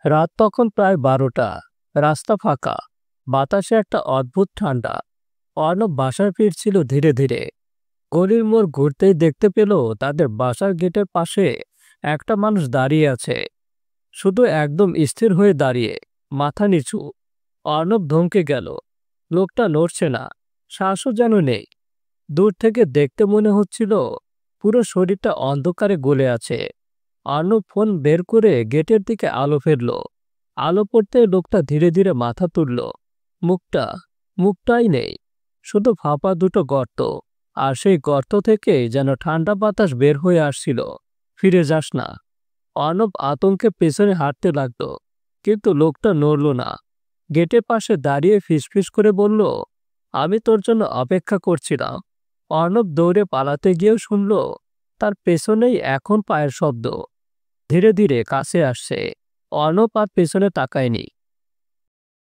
রাত তখন প্রায় 12টা। রাস্তা ফাঁকা, বাতাসে একটা অদ্ভুত ঠান্ডা। অর্ণব বাসায় ফিরছিল ধীরে ধীরে। গলির মোড় ঘুরতেই দেখতে পেল তাদের বাসার গেটের পাশে একটা মানুষ দাঁড়িয়ে আছে। শুধু একদম স্থির হয়ে দাঁড়িয়ে, মাথা নিচু। অর্ণব ধমকে গেল। লোকটা নড়ছে না, শ্বাসও যেন নেই। দূর থেকে দেখতে মনে হচ্ছিল পুরো শরীরটা অন্ধকারে গলে আছে। অর্ণব ফোন বের করে গেটের দিকে আলো ফেলল। আলো পড়তে লোকটা ধীরে ধীরে মাথা তুলল। মুখটা মুখটাই নেই, শুধু ফাঁপা দুটো গর্ত। আর সেই গর্ত থেকে যেন ঠান্ডা বাতাস বের হয়ে আসছিল। ফিরে যাস না। অর্ণব আতঙ্কে পেছনে হাঁটতে লাগলো, কিন্তু লোকটা নড়ল না। গেটের পাশে দাঁড়িয়ে ফিসফিস করে বলল, আমি তোর জন্য অপেক্ষা করছিলাম। অর্ণব দৌড়ে পালাতে গিয়েও শুনল তার পেছনেই এখন পায়ের শব্দ, ধীরে ধীরে কাছে আসছে। অর্ণব আর পেছনে তাকায়নি।